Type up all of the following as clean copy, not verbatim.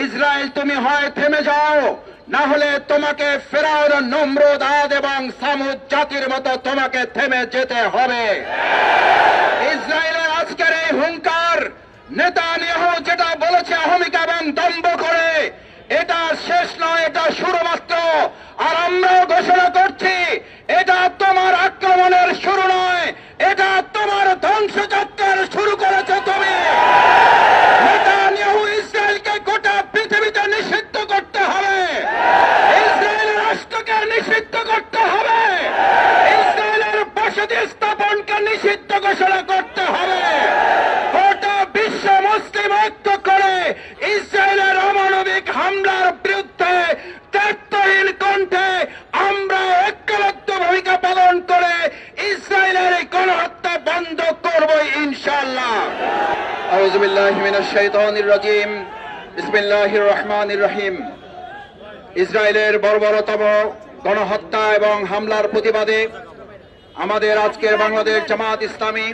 Israel তুমি হয় থেমে যাও, না হলে তোমাকে ফেরাউন, নমরুদ, আদ এবং সামুদ জাতির মতো তোমাকে থেমে যেতে হবে। ইসরায়েলের আজকের এই হুঙ্কার, নেতানিয়াহু যেটা বলেছে অহমিকা এবং দম্ভ করে, এটা শেষ নয়, এটা শুরু মাত্র। আর আমরাও ঘোষণা করছি, এটা তোমার আক্রমণের শুরু নয়, এটা তোমার ধ্বংসযাত্রার শুরু করেছো তুমি। নেতানিয়াহু ইসরায়েলকে গোটা পৃথিবীতে নিষিদ্ধ করতে হবে, ইসরায়েলের রাষ্ট্রকে নিষিদ্ধ করতে হবে, ইসরায়েলের বসতি স্থাপনকে নিষিদ্ধ ঘোষণা করতে হবে। গোটা বিশ্ব মুসলিম ঐক্য করে ইসরায়েলের অমানবিক হামলার বিরুদ্ধে দায়িত্বহীন কণ্ঠে আমরা ঐক্যবদ্ধ ভূমিকা পালন করে ইসরায়েলের এই গণহত্যা বন্ধ করব ইনশাআল্লাহ। আউযু বিল্লাহি মিনাশ শাইতানির রাজীম। বিসমিল্লাহির রহমানির রহিম। ইসরায়েলের বর্বরতম গণহত্যা এবং হামলার প্রতিবাদে আমাদের আজকের বাংলাদেশ জামাত ইসলামী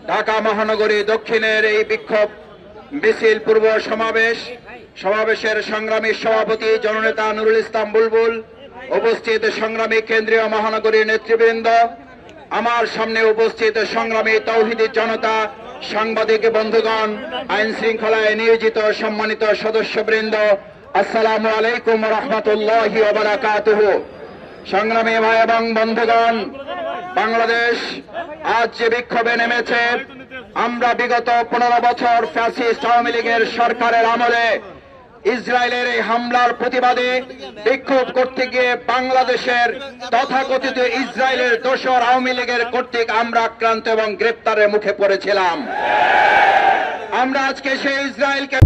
ঢাকা মহানগরী দক্ষিণের এই বিক্ষোভ মিছিল পূর্ব সমাবেশের সংগ্রামী সভাপতি জননেতা নুরুল ইসলাম বুলবুল, উপস্থিত সংগ্রামী কেন্দ্রীয় মহানগরীর নেতৃবৃন্দ, আমার সামনে উপস্থিত সংগ্রামী তৌহিদি জনতা, সাংবাদিক বন্ধুগণ, আইন শৃঙ্খলায় নিয়োজিত সম্মানিত সদস্যবৃন্দ, আসসালামু আলাইকুম ওয়া রাহমাতুল্লাহি ওয়া বারাকাতুহু। সংগ্রামী ভাই এবং বন্ধুগণ, বাংলাদেশ আজ যে বিক্ষোভে নেমেছে, আমরা বিগত 15 বছর ফ্যাসিস্ট আওয়ামী লীগের সরকারের আমলে ইসরায়েলের এই হামলার প্রতিবাদে বিক্ষোভ করতে গিয়ে বাংলাদেশের তথাকথিত ইসরায়েলের দোসর আওয়ামী লীগের কর্তৃক আমরা আক্রান্ত এবং গ্রেপ্তারের মুখে পড়েছিলাম। আমরা আজকে সেই ইসরায়েলকে